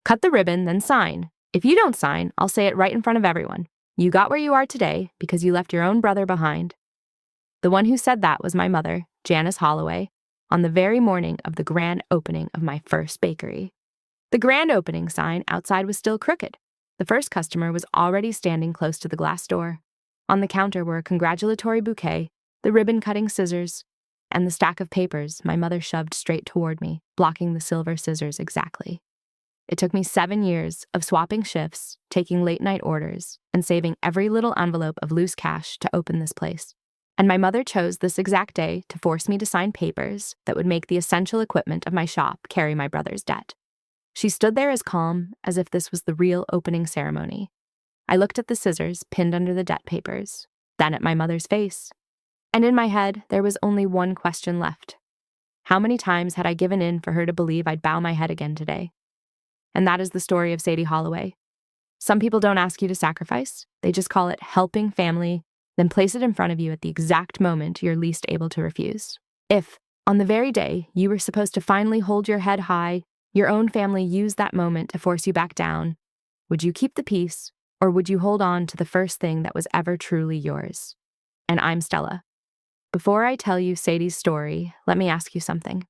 Cut the ribbon, then sign. If you don't sign, I'll say it right in front of everyone. You got where you are today because you left your own brother behind. The one who said that was my mother, Janice Holloway, on the very morning of the grand opening of my first bakery. The grand opening sign outside was still crooked. The first customer was already standing close to the glass door. On the counter were a congratulatory bouquet, the ribbon-cutting scissors, and the stack of papers my mother shoved straight toward me, blocking the silver scissors exactly. It took me 7 years of swapping shifts, taking late-night orders, and saving every little envelope of loose cash to open this place. And my mother chose this exact day to force me to sign papers that would make the essential equipment of my shop carry my brother's debt. She stood there as calm as if this was the real opening ceremony. I looked at the scissors pinned under the debt papers, then at my mother's face. And in my head, there was only one question left. How many times had I given in for her to believe I'd bow my head again today? And that is the story of Sadie Holloway. Some people don't ask you to sacrifice. They just call it helping family, then place it in front of you at the exact moment you're least able to refuse. If, on the very day you were supposed to finally hold your head high, your own family used that moment to force you back down, would you keep the peace, or would you hold on to the first thing that was ever truly yours? And I'm Stella. Before I tell you Sadie's story, let me ask you something.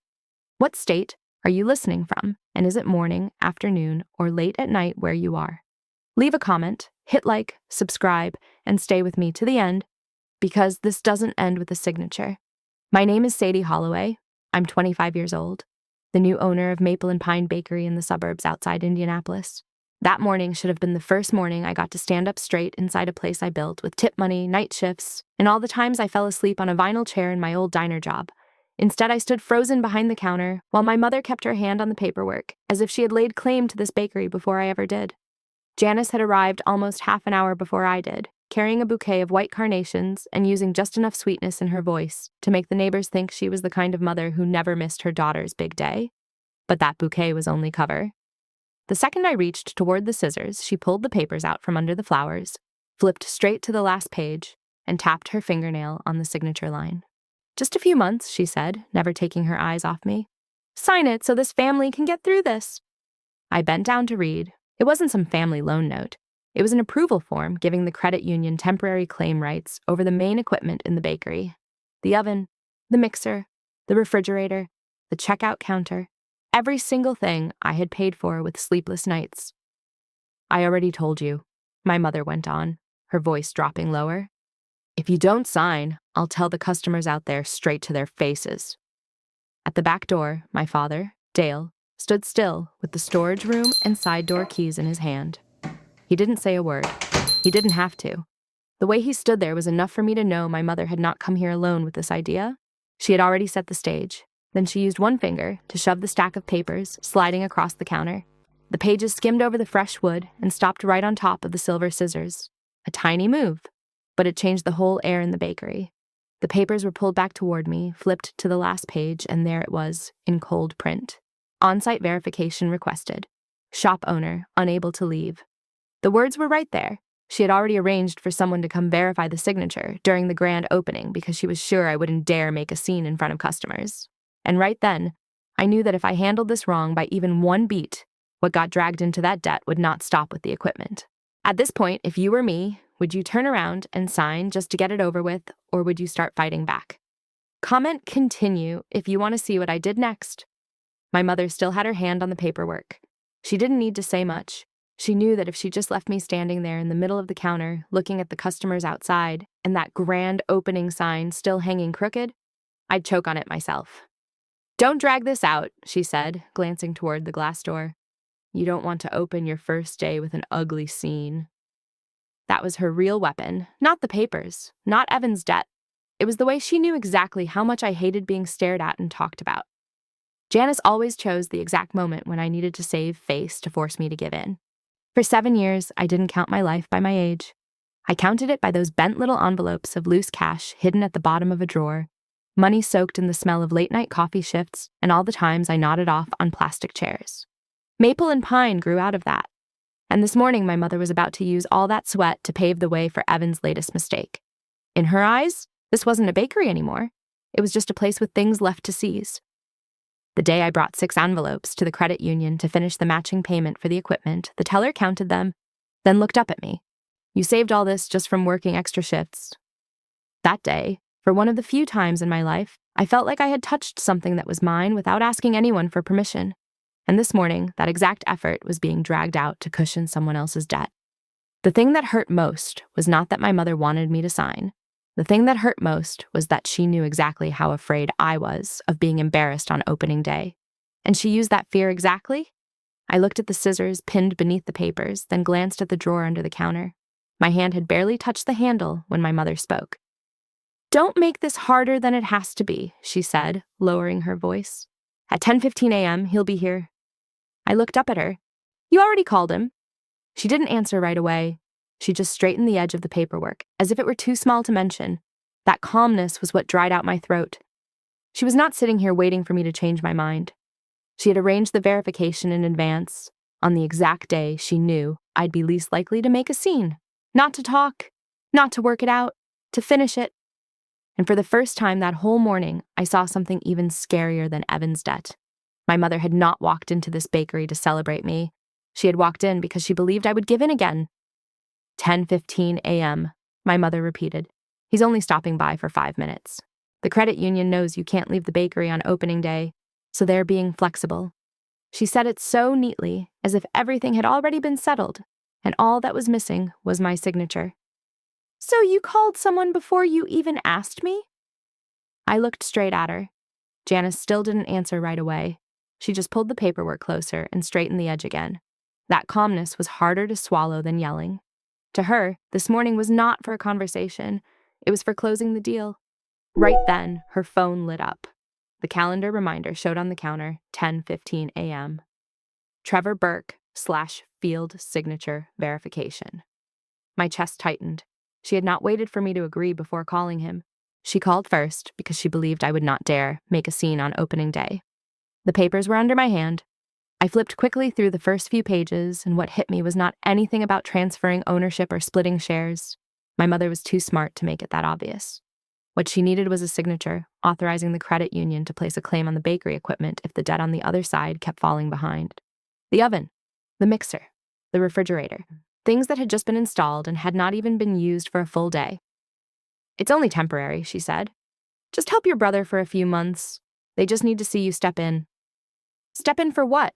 What state are you listening from, and is it morning, afternoon, or late at night where you are? Leave a comment, hit like, subscribe, and stay with me to the end, because this doesn't end with a signature. My name is Sadie Holloway. I'm 25 years old, the new owner of Maple and Pine Bakery in the suburbs outside Indianapolis. That morning should have been the first morning I got to stand up straight inside a place I built with tip money, night shifts, and all the times I fell asleep on a vinyl chair in my old diner job. Instead, I stood frozen behind the counter while my mother kept her hand on the paperwork, as if she had laid claim to this bakery before I ever did. Janice had arrived almost half an hour before I did, carrying a bouquet of white carnations and using just enough sweetness in her voice to make the neighbors think she was the kind of mother who never missed her daughter's big day. But that bouquet was only cover. The second I reached toward the scissors, she pulled the papers out from under the flowers, flipped straight to the last page, and tapped her fingernail on the signature line. "Just a few months," she said, never taking her eyes off me. "Sign it so this family can get through this." I bent down to read. It wasn't some family loan note. It was an approval form giving the credit union temporary claim rights over the main equipment in the bakery. The oven, the mixer, the refrigerator, the checkout counter, every single thing I had paid for with sleepless nights. "I already told you," my mother went on, her voice dropping lower. "If you don't sign, I'll tell the customers out there straight to their faces." At the back door, my father, Dale, stood still with the storage room and side door keys in his hand. He didn't say a word. He didn't have to. The way he stood there was enough for me to know my mother had not come here alone with this idea. She had already set the stage. Then she used one finger to shove the stack of papers sliding across the counter. The pages skimmed over the fresh wood and stopped right on top of the silver scissors. A tiny move, but it changed the whole air in the bakery. The papers were pulled back toward me, flipped to the last page, and there it was, in cold print. On-site verification requested. Shop owner, unable to leave. The words were right there. She had already arranged for someone to come verify the signature during the grand opening because she was sure I wouldn't dare make a scene in front of customers. And right then, I knew that if I handled this wrong by even one beat, what got dragged into that debt would not stop with the equipment. At this point, if you were me, would you turn around and sign just to get it over with, or would you start fighting back? Comment continue if you want to see what I did next. My mother still had her hand on the paperwork. She didn't need to say much. She knew that if she just left me standing there in the middle of the counter, looking at the customers outside, and that grand opening sign still hanging crooked, I'd choke on it myself. "Don't drag this out," she said, glancing toward the glass door. "You don't want to open your first day with an ugly scene." That was her real weapon, not the papers, not Evan's debt. It was the way she knew exactly how much I hated being stared at and talked about. Janice always chose the exact moment when I needed to save face to force me to give in. For 7 years, I didn't count my life by my age. I counted it by those bent little envelopes of loose cash hidden at the bottom of a drawer, money soaked in the smell of late-night coffee shifts, and all the times I nodded off on plastic chairs. Maple and Pine grew out of that. And this morning, my mother was about to use all that sweat to pave the way for Evan's latest mistake. In her eyes, this wasn't a bakery anymore. It was just a place with things left to seize. The day I brought 6 envelopes to the credit union to finish the matching payment for the equipment, the teller counted them, then looked up at me. "You saved all this just from working extra shifts." That day, for one of the few times in my life, I felt like I had touched something that was mine without asking anyone for permission. And this morning, that exact effort was being dragged out to cushion someone else's debt. The thing that hurt most was not that my mother wanted me to sign. The thing that hurt most was that she knew exactly how afraid I was of being embarrassed on opening day. And she used that fear exactly. I looked at the scissors pinned beneath the papers, then glanced at the drawer under the counter. My hand had barely touched the handle when my mother spoke. "Don't make this harder than it has to be," she said, lowering her voice. "At 10:15 a.m., he'll be here." I looked up at her. "You already called him." She didn't answer right away. She just straightened the edge of the paperwork, as if it were too small to mention. That calmness was what dried out my throat. She was not sitting here waiting for me to change my mind. She had arranged the verification in advance, on the exact day she knew I'd be least likely to make a scene. Not to talk, not to work it out, to finish it. And for the first time that whole morning, I saw something even scarier than Evan's debt. My mother had not walked into this bakery to celebrate me. She had walked in because she believed I would give in again. 10:15 a.m., my mother repeated. "He's only stopping by for 5 minutes. The credit union knows you can't leave the bakery on opening day, so they're being flexible." She said it so neatly, as if everything had already been settled, and all that was missing was my signature. "So you called someone before you even asked me?" I looked straight at her. Janice still didn't answer right away. She just pulled the paperwork closer and straightened the edge again. That calmness was harder to swallow than yelling. To her, this morning was not for a conversation. It was for closing the deal. Right then, her phone lit up. The calendar reminder showed on the counter, 10:15 a.m. Trevor Burke / field signature verification. My chest tightened. She had not waited for me to agree before calling him. She called first because she believed I would not dare make a scene on opening day. The papers were under my hand. I flipped quickly through the first few pages, and what hit me was not anything about transferring ownership or splitting shares. My mother was too smart to make it that obvious. What she needed was a signature, authorizing the credit union to place a claim on the bakery equipment if the debt on the other side kept falling behind. The oven, the mixer, the refrigerator, things that had just been installed and had not even been used for a full day. "It's only temporary," she said. "Just help your brother for a few months. They just need to see you step in." "Step in for what?"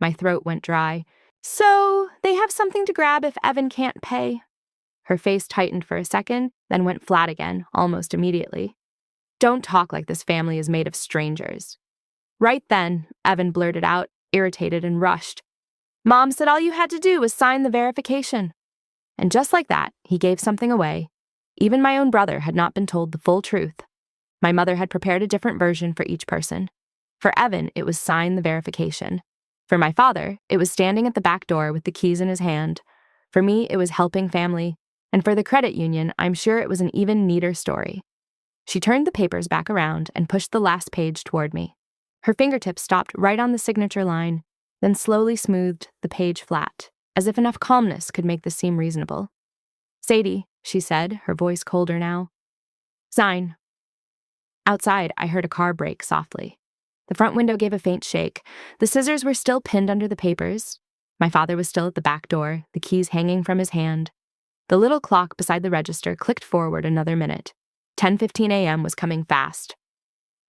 My throat went dry. "So they have something to grab if Evan can't pay." Her face tightened for a second, then went flat again, almost immediately. "Don't talk like this family is made of strangers." Right then, Evan blurted out, irritated and rushed. "Mom said all you had to do was sign the verification." And just like that, he gave something away. Even my own brother had not been told the full truth. My mother had prepared a different version for each person. For Evan, it was sign the verification. For my father, it was standing at the back door with the keys in his hand. For me, it was helping family. And for the credit union, I'm sure it was an even neater story. She turned the papers back around and pushed the last page toward me. Her fingertips stopped right on the signature line, then slowly smoothed the page flat, as if enough calmness could make this seem reasonable. "Sadie," she said, her voice colder now. "Sign." Outside, I heard a car brake softly. The front window gave a faint shake. The scissors were still pinned under the papers. My father was still at the back door, the keys hanging from his hand. The little clock beside the register clicked forward another minute. 10:15 a.m. was coming fast.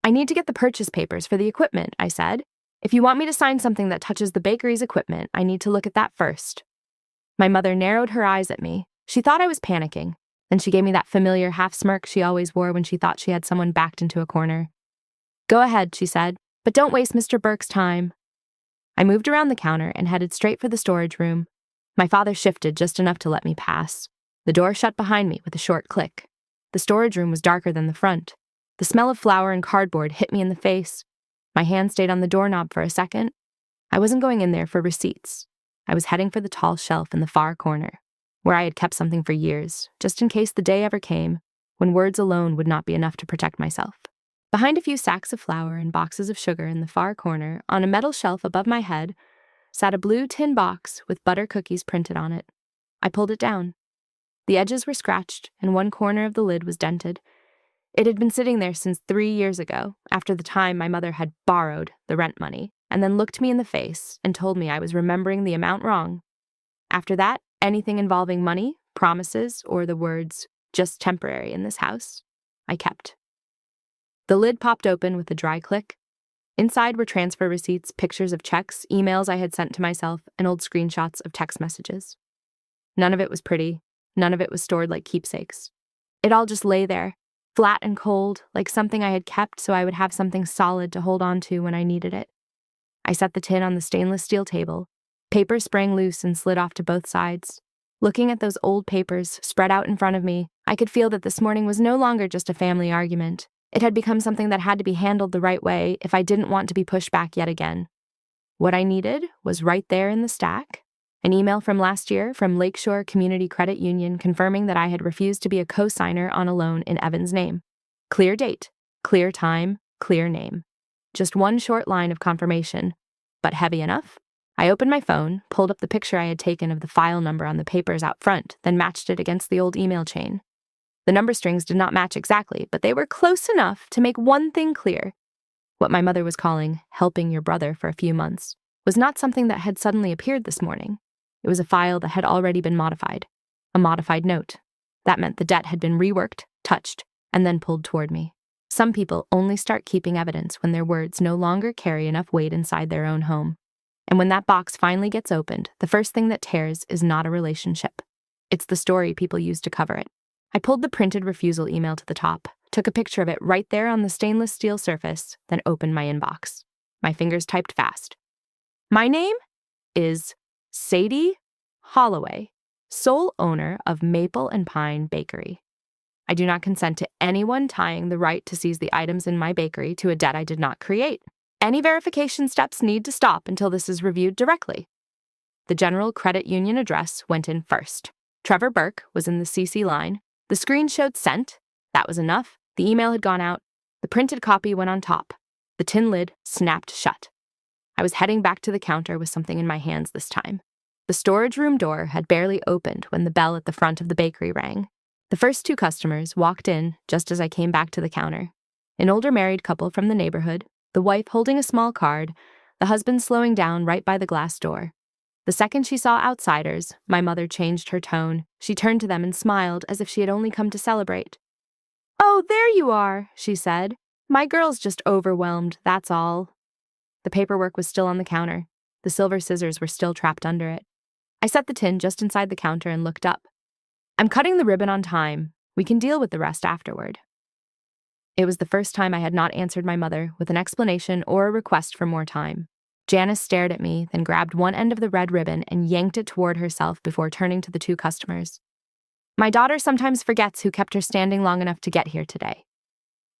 "I need to get the purchase papers for the equipment," I said. "If you want me to sign something that touches the bakery's equipment, I need to look at that first." My mother narrowed her eyes at me. She thought I was panicking. Then she gave me that familiar half-smirk she always wore when she thought she had someone backed into a corner. "Go ahead," she said, "but don't waste Mr. Burke's time." I moved around the counter and headed straight for the storage room. My father shifted just enough to let me pass. The door shut behind me with a short click. The storage room was darker than the front. The smell of flour and cardboard hit me in the face. My hand stayed on the doorknob for a second. I wasn't going in there for receipts. I was heading for the tall shelf in the far corner, where I had kept something for years, just in case the day ever came when words alone would not be enough to protect myself. Behind a few sacks of flour and boxes of sugar in the far corner, on a metal shelf above my head, sat a blue tin box with butter cookies printed on it. I pulled it down. The edges were scratched, and one corner of the lid was dented. It had been sitting there since 3 years ago, after the time my mother had borrowed the rent money, and then looked me in the face and told me I was remembering the amount wrong. After that, anything involving money, promises, or the words, "just temporary in this house," I kept. The lid popped open with a dry click. Inside were transfer receipts, pictures of checks, emails I had sent to myself, and old screenshots of text messages. None of it was pretty. None of it was stored like keepsakes. It all just lay there, flat and cold, like something I had kept so I would have something solid to hold on to when I needed it. I set the tin on the stainless steel table. Paper sprang loose and slid off to both sides. Looking at those old papers spread out in front of me, I could feel that this morning was no longer just a family argument. It had become something that had to be handled the right way if I didn't want to be pushed back yet again. What I needed was right there in the stack. An email from last year from Lakeshore Community Credit Union confirming that I had refused to be a co-signer on a loan in Evan's name. Clear date, clear time, clear name. Just one short line of confirmation, but heavy enough. I opened my phone, pulled up the picture I had taken of the file number on the papers out front, then matched it against the old email chain. The number strings did not match exactly, but they were close enough to make one thing clear. What my mother was calling helping your brother for a few months was not something that had suddenly appeared this morning. It was a file that had already been modified. A modified note. That meant the debt had been reworked, touched, and then pulled toward me. Some people only start keeping evidence when their words no longer carry enough weight inside their own home. And when that box finally gets opened, the first thing that tears is not a relationship. It's the story people use to cover it. I pulled the printed refusal email to the top, took a picture of it right there on the stainless steel surface, then opened my inbox. My fingers typed fast. My name is Sadie Holloway, sole owner of Maple and Pine Bakery. I do not consent to anyone tying the right to seize the items in my bakery to a debt I did not create. Any verification steps need to stop until this is reviewed directly. The General Credit Union address went in first. Trevor Burke was in the CC line. The screen showed sent. That was enough. The email had gone out. The printed copy went on top. The tin lid snapped shut. I was heading back to the counter with something in my hands this time. The storage room door had barely opened when the bell at the front of the bakery rang. The first 2 customers walked in just as I came back to the counter. An older married couple from the neighborhood, the wife holding a small card, the husband slowing down right by the glass door. The second she saw outsiders, my mother changed her tone. She turned to them and smiled as if she had only come to celebrate. "Oh, there you are," she said. "My girl's just overwhelmed, that's all." The paperwork was still on the counter. The silver scissors were still trapped under it. I set the tin just inside the counter and looked up. "I'm cutting the ribbon on time. We can deal with the rest afterward." It was the first time I had not answered my mother with an explanation or a request for more time. Janice stared at me, then grabbed one end of the red ribbon and yanked it toward herself before turning to the 2 customers. "My daughter sometimes forgets who kept her standing long enough to get here today."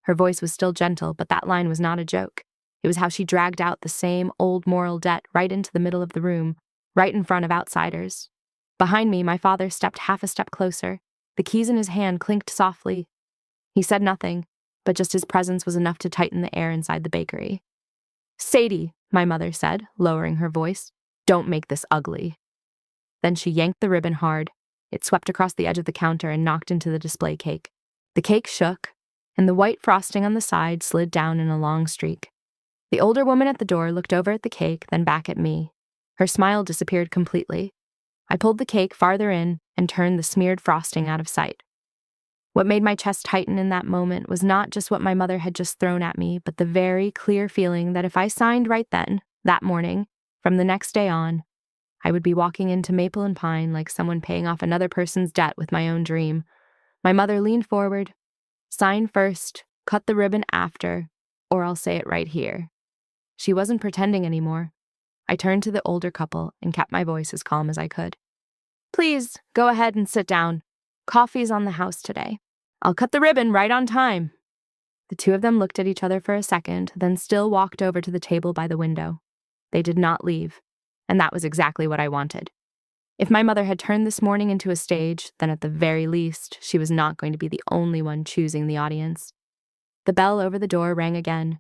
Her voice was still gentle, but that line was not a joke. It was how she dragged out the same old moral debt right into the middle of the room, right in front of outsiders. Behind me, my father stepped half a step closer. The keys in his hand clinked softly. He said nothing, but just his presence was enough to tighten the air inside the bakery. "Sadie," my mother said, lowering her voice, "don't make this ugly." Then she yanked the ribbon hard. It swept across the edge of the counter and knocked into the display cake. The cake shook, and the white frosting on the side slid down in a long streak. The older woman at the door looked over at the cake, then back at me. Her smile disappeared completely. I pulled the cake farther in and turned the smeared frosting out of sight. What made my chest tighten in that moment was not just what my mother had just thrown at me, but the very clear feeling that if I signed right then, that morning, from the next day on, I would be walking into Maple and Pine like someone paying off another person's debt with my own dream. My mother leaned forward. "Sign first, cut the ribbon after, or I'll say it right here." She wasn't pretending anymore. I turned to the older couple and kept my voice as calm as I could. "Please, go ahead and sit down. Coffee's on the house today. I'll cut the ribbon right on time." The 2 of them looked at each other for a second, then still walked over to the table by the window. They did not leave, and that was exactly what I wanted. If my mother had turned this morning into a stage, then at the very least, she was not going to be the only one choosing the audience. The bell over the door rang again.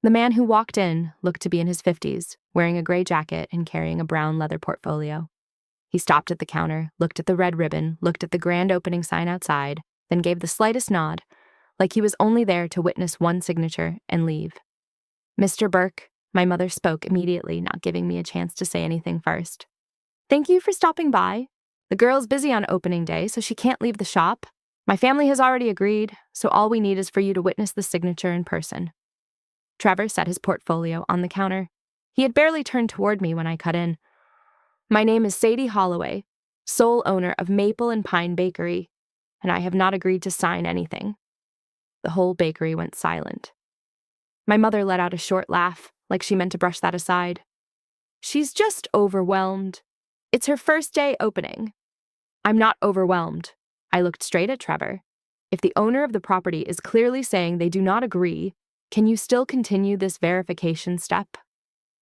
The man who walked in looked to be in his 50s, wearing a gray jacket and carrying a brown leather portfolio. He stopped at the counter, looked at the red ribbon, looked at the grand opening sign outside, then gave the slightest nod, like he was only there to witness one signature and leave. "Mr. Burke," my mother spoke immediately, not giving me a chance to say anything first. "Thank you for stopping by. The girl's busy on opening day, so she can't leave the shop. My family has already agreed, so all we need is for you to witness the signature in person." Trevor set his portfolio on the counter. He had barely turned toward me when I cut in. "My name is Sadie Holloway, sole owner of Maple and Pine Bakery, and I have not agreed to sign anything." The whole bakery went silent. My mother let out a short laugh, like she meant to brush that aside. "She's just overwhelmed. It's her first day opening." "I'm not overwhelmed." I looked straight at Trevor. "If the owner of the property is clearly saying they do not agree, can you still continue this verification step?"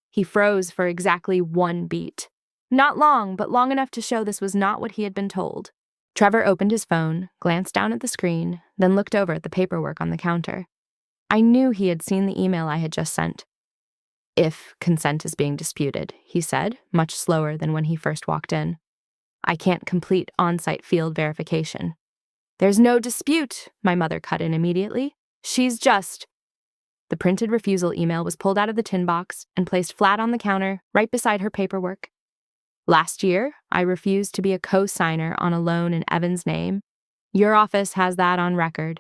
He froze for exactly 1 beat. Not long, but long enough to show this was not what he had been told. Trevor opened his phone, glanced down at the screen, then looked over at the paperwork on the counter. I knew he had seen the email I had just sent. "If consent is being disputed," he said, much slower than when he first walked in, "I can't complete on-site field verification." "There's no dispute," my mother cut in immediately. "She's just—" The printed refusal email was pulled out of the tin box and placed flat on the counter, right beside her paperwork. "Last year, I refused to be a co-signer on a loan in Evan's name. Your office has that on record."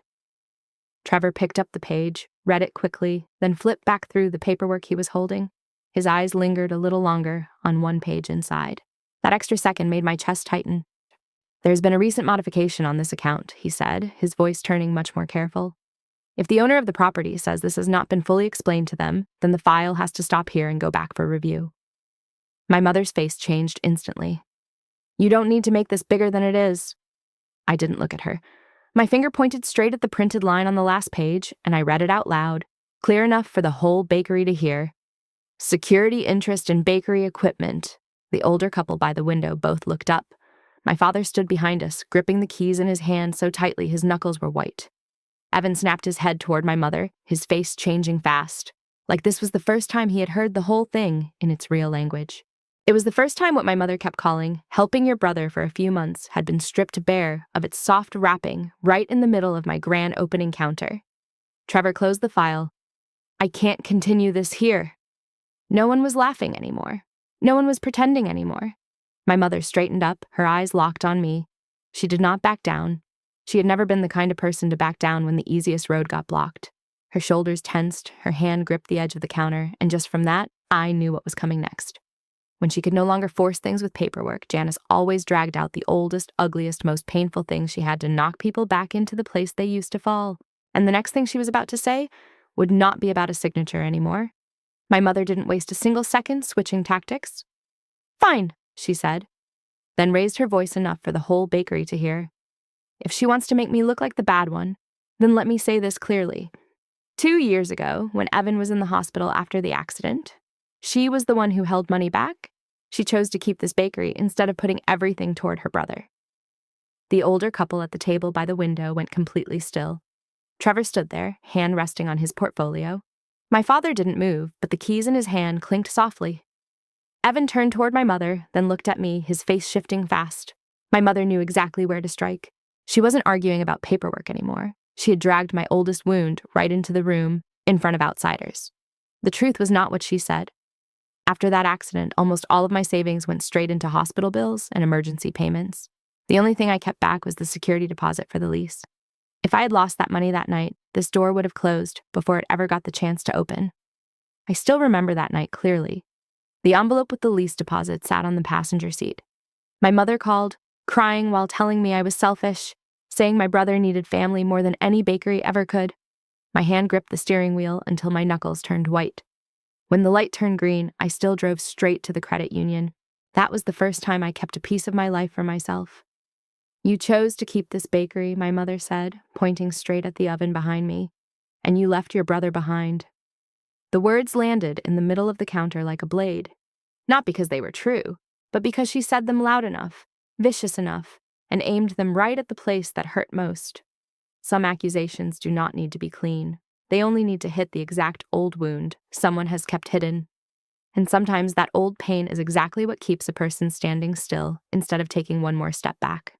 Trevor picked up the page, read it quickly, then flipped back through the paperwork he was holding. His eyes lingered a little longer on one page inside. That extra second made my chest tighten. "There's been a recent modification on this account," he said, his voice turning much more careful. "If the owner of the property says this has not been fully explained to them, then the file has to stop here and go back for review." My mother's face changed instantly. "You don't need to make this bigger than it is." I didn't look at her. My finger pointed straight at the printed line on the last page, and I read it out loud, clear enough for the whole bakery to hear. "Security interest in bakery equipment." The older couple by the window both looked up. My father stood behind us, gripping the keys in his hand so tightly his knuckles were white. Evan snapped his head toward my mother, his face changing fast, like this was the first time he had heard the whole thing in its real language. It was the first time what my mother kept calling helping your brother for a few months had been stripped bare of its soft wrapping right in the middle of my grand opening counter. Trevor closed the file. "I can't continue this here." No one was laughing anymore. No one was pretending anymore. My mother straightened up, her eyes locked on me. She did not back down. She had never been the kind of person to back down when the easiest road got blocked. Her shoulders tensed, her hand gripped the edge of the counter, and just from that, I knew what was coming next. When she could no longer force things with paperwork, Janice always dragged out the oldest, ugliest, most painful things she had to knock people back into the place they used to fall. And the next thing she was about to say would not be about a signature anymore. My mother didn't waste a single second switching tactics. "Fine," she said, then raised her voice enough for the whole bakery to hear. "If she wants to make me look like the bad one, then let me say this clearly. 2 years ago, when Evan was in the hospital after the accident, she was the one who held money back. She chose to keep this bakery instead of putting everything toward her brother." The older couple at the table by the window went completely still. Trevor stood there, hand resting on his portfolio. My father didn't move, but the keys in his hand clinked softly. Evan turned toward my mother, then looked at me, his face shifting fast. My mother knew exactly where to strike. She wasn't arguing about paperwork anymore. She had dragged my oldest wound right into the room, in front of outsiders. The truth was not what she said. After that accident, almost all of my savings went straight into hospital bills and emergency payments. The only thing I kept back was the security deposit for the lease. If I had lost that money that night, this door would have closed before it ever got the chance to open. I still remember that night clearly. The envelope with the lease deposit sat on the passenger seat. My mother called, crying while telling me I was selfish, saying my brother needed family more than any bakery ever could. My hand gripped the steering wheel until my knuckles turned white. When the light turned green, I still drove straight to the credit union. That was the first time I kept a piece of my life for myself. "You chose to keep this bakery," my mother said, pointing straight at the oven behind me, "and you left your brother behind." The words landed in the middle of the counter like a blade, not because they were true, but because she said them loud enough, vicious enough, and aimed them right at the place that hurt most. Some accusations do not need to be clean. They only need to hit the exact old wound someone has kept hidden. And sometimes that old pain is exactly what keeps a person standing still instead of taking one more step back.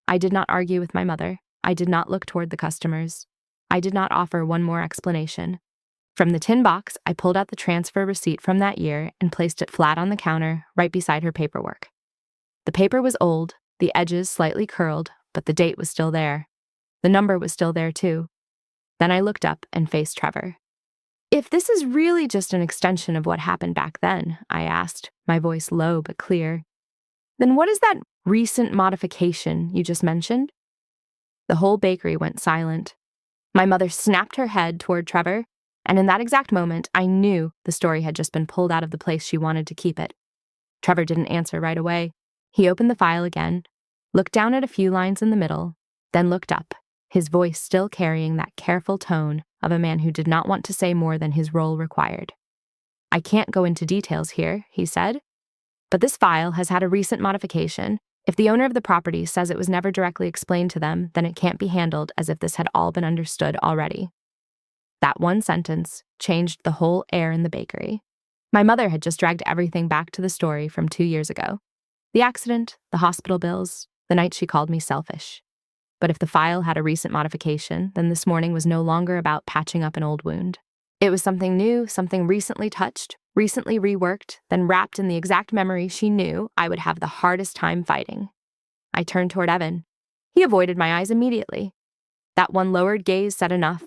I did not argue with my mother. I did not look toward the customers. I did not offer one more explanation. From the tin box, I pulled out the transfer receipt from that year and placed it flat on the counter right beside her paperwork. The paper was old, the edges slightly curled, but the date was still there. The number was still there too. Then I looked up and faced Trevor. "If this is really just an extension of what happened back then," I asked, my voice low but clear, "then what is that recent modification you just mentioned?" The whole bakery went silent. My mother snapped her head toward Trevor, and in that exact moment, I knew the story had just been pulled out of the place she wanted to keep it. Trevor didn't answer right away. He opened the file again, looked down at a few lines in the middle, then looked up, his voice still carrying that careful tone of a man who did not want to say more than his role required. "I can't go into details here," he said, "but this file has had a recent modification. If the owner of the property says it was never directly explained to them, then it can't be handled as if this had all been understood already." That one sentence changed the whole air in the bakery. My mother had just dragged everything back to the story from 2 years ago. The accident, the hospital bills, the night she called me selfish. But if the file had a recent modification, then this morning was no longer about patching up an old wound. It was something new, something recently touched, recently reworked, then wrapped in the exact memory she knew I would have the hardest time fighting. I turned toward Evan. He avoided my eyes immediately. That one lowered gaze said enough.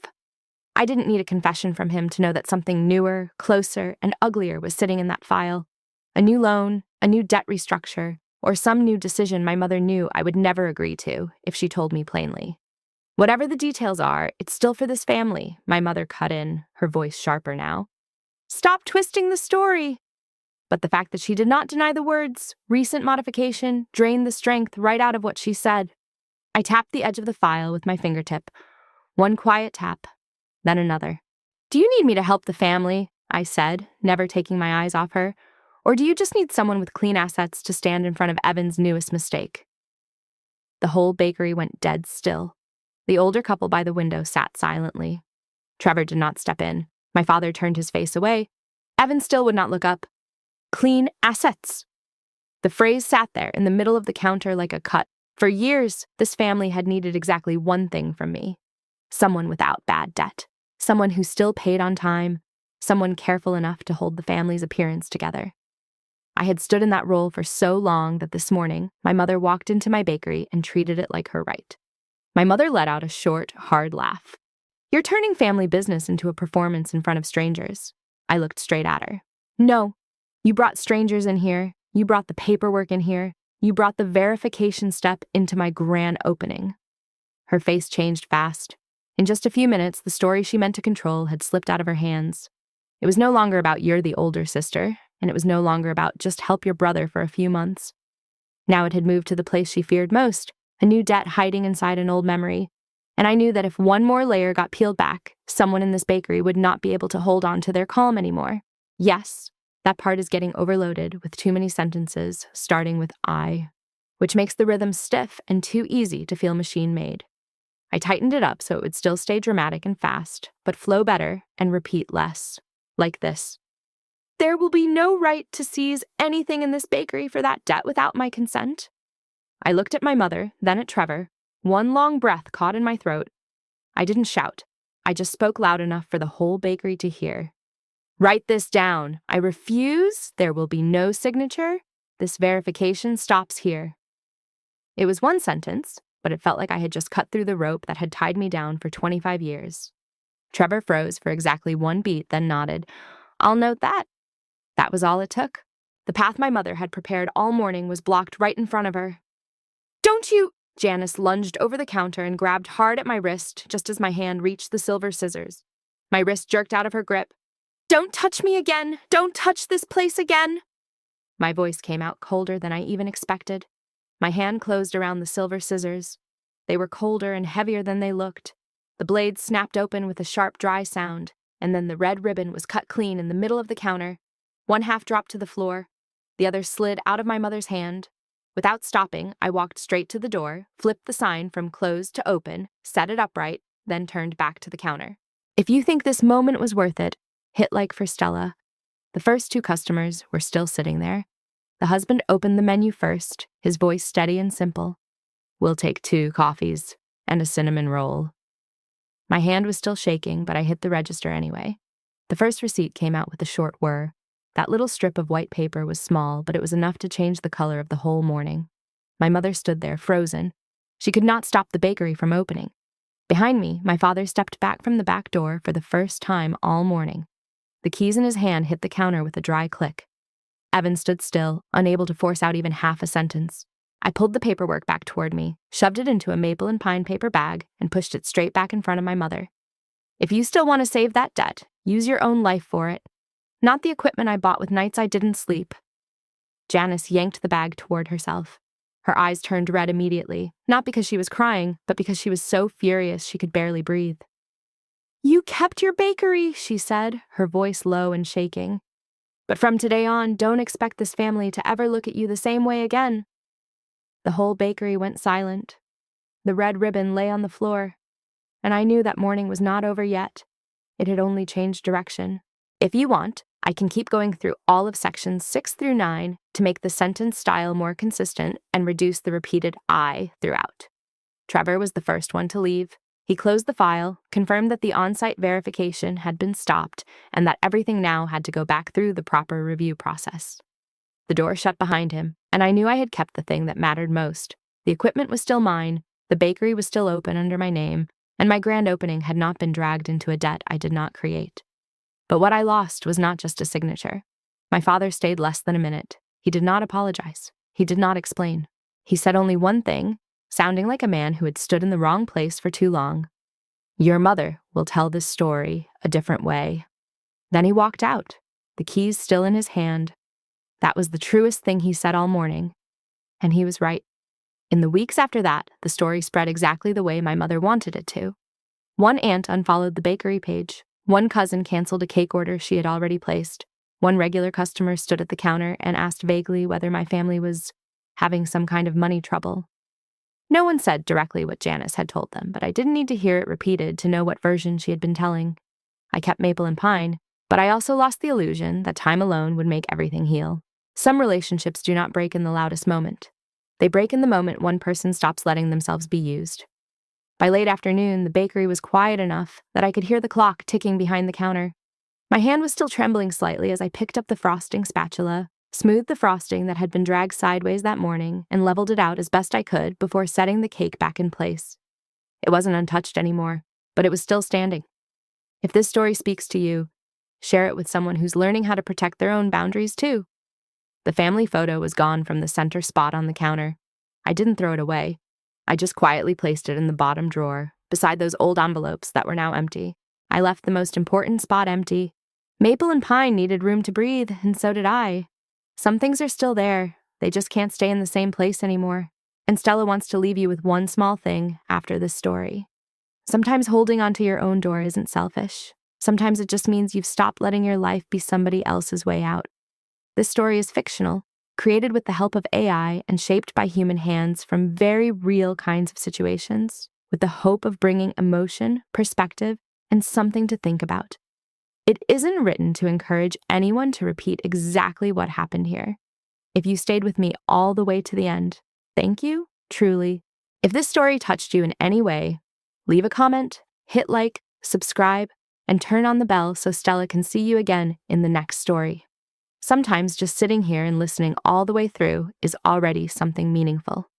I didn't need a confession from him to know that something newer, closer, and uglier was sitting in that file. A new loan, a new debt restructure, or some new decision my mother knew I would never agree to if she told me plainly. "Whatever the details are, it's still for this family," my mother cut in, her voice sharper now. "Stop twisting the story!" But the fact that she did not deny the words, recent modification, drained the strength right out of what she said. I tapped the edge of the file with my fingertip. One quiet tap, then another. "Do you need me to help the family?" I said, never taking my eyes off her. "Or do you just need someone with clean assets to stand in front of Evan's newest mistake?" The whole bakery went dead still. The older couple by the window sat silently. Trevor did not step in. My father turned his face away. Evan still would not look up. Clean assets. The phrase sat there in the middle of the counter like a cut. For years, this family had needed exactly one thing from me. Someone without bad debt. Someone who still paid on time. Someone careful enough to hold the family's appearance together. I had stood in that role for so long that this morning, my mother walked into my bakery and treated it like her right. My mother let out a short, hard laugh. "You're turning family business into a performance in front of strangers." I looked straight at her. "No, you brought strangers in here. You brought the paperwork in here. You brought the verification step into my grand opening." Her face changed fast. In just a few minutes, the story she meant to control had slipped out of her hands. It was no longer about "you're the older sister," and it was no longer about "just help your brother for a few months." Now it had moved to the place she feared most, a new debt hiding inside an old memory. And I knew that if one more layer got peeled back, someone in this bakery would not be able to hold on to their calm anymore. Yes, that part is getting overloaded with too many sentences, starting with "I," which makes the rhythm stiff and too easy to feel machine-made. I tightened it up so it would still stay dramatic and fast, but flow better and repeat less. Like this. "There will be no right to seize anything in this bakery for that debt without my consent." I looked at my mother, then at Trevor. One long breath caught in my throat. I didn't shout. I just spoke loud enough for the whole bakery to hear. "Write this down. I refuse. There will be no signature. This verification stops here." It was one sentence, but it felt like I had just cut through the rope that had tied me down for 25 years. Trevor froze for exactly one beat, then nodded. "I'll note that." That was all it took. The path my mother had prepared all morning was blocked right in front of her. "Don't you—" Janice lunged over the counter and grabbed hard at my wrist just as my hand reached the silver scissors. My wrist jerked out of her grip. "Don't touch me again! Don't touch this place again!" My voice came out colder than I even expected. My hand closed around the silver scissors. They were colder and heavier than they looked. The blade snapped open with a sharp, dry sound, and then the red ribbon was cut clean in the middle of the counter. One half dropped to the floor. The other slid out of my mother's hand. Without stopping, I walked straight to the door, flipped the sign from closed to open, set it upright, then turned back to the counter. If you think this moment was worth it, hit like for Stella. The first 2 customers were still sitting there. The husband opened the menu first, his voice steady and simple. "We'll take 2 coffees and a cinnamon roll." My hand was still shaking, but I hit the register anyway. The first receipt came out with a short whir. That little strip of white paper was small, but it was enough to change the color of the whole morning. My mother stood there, frozen. She could not stop the bakery from opening. Behind me, my father stepped back from the back door for the first time all morning. The keys in his hand hit the counter with a dry click. Evan stood still, unable to force out even half a sentence. I pulled the paperwork back toward me, shoved it into a maple and pine paper bag, and pushed it straight back in front of my mother. If you still want to save that debt, use your own life for it. Not the equipment I bought with nights I didn't sleep. Janice yanked the bag toward herself. Her eyes turned red immediately, not because she was crying, but because she was so furious she could barely breathe. "You kept your bakery," she said, her voice low and shaking. "But from today on, don't expect this family to ever look at you the same way again." The whole bakery went silent. The red ribbon lay on the floor, and I knew that morning was not over yet. It had only changed direction. If you want, I can keep going through all of sections 6 through 9 to make the sentence style more consistent and reduce the repeated I throughout. Trevor was the first one to leave. He closed the file, confirmed that the on-site verification had been stopped, and that everything now had to go back through the proper review process. The door shut behind him, and I knew I had kept the thing that mattered most. The equipment was still mine, the bakery was still open under my name, and my grand opening had not been dragged into a debt I did not create. But what I lost was not just a signature. My father stayed less than a minute. He did not apologize. He did not explain. He said only one thing, sounding like a man who had stood in the wrong place for too long. "Your mother will tell this story a different way." Then he walked out, the keys still in his hand. That was the truest thing he said all morning. And he was right. In the weeks after that, the story spread exactly the way my mother wanted it to. One aunt unfollowed the bakery page. One cousin canceled a cake order she had already placed. One regular customer stood at the counter and asked vaguely whether my family was having some kind of money trouble. No one said directly what Janice had told them, but I didn't need to hear it repeated to know what version she had been telling. I kept maple and pine, but I also lost the illusion that time alone would make everything heal. Some relationships do not break in the loudest moment. They break in the moment one person stops letting themselves be used. By late afternoon, the bakery was quiet enough that I could hear the clock ticking behind the counter. My hand was still trembling slightly as I picked up the frosting spatula, smoothed the frosting that had been dragged sideways that morning, and leveled it out as best I could before setting the cake back in place. It wasn't untouched anymore, but it was still standing. If this story speaks to you, share it with someone who's learning how to protect their own boundaries too. The family photo was gone from the center spot on the counter. I didn't throw it away. I just quietly placed it in the bottom drawer, beside those old envelopes that were now empty. I left the most important spot empty. Maple and pine needed room to breathe, and so did I. Some things are still there. They just can't stay in the same place anymore. And Stella wants to leave you with one small thing after this story. Sometimes holding onto your own door isn't selfish. Sometimes it just means you've stopped letting your life be somebody else's way out. This story is fictional, created with the help of AI and shaped by human hands from very real kinds of situations, with the hope of bringing emotion, perspective, and something to think about. It isn't written to encourage anyone to repeat exactly what happened here. If you stayed with me all the way to the end, thank you, truly. If this story touched you in any way, leave a comment, hit like, subscribe, and turn on the bell so Stella can see you again in the next story. Sometimes just sitting here and listening all the way through is already something meaningful.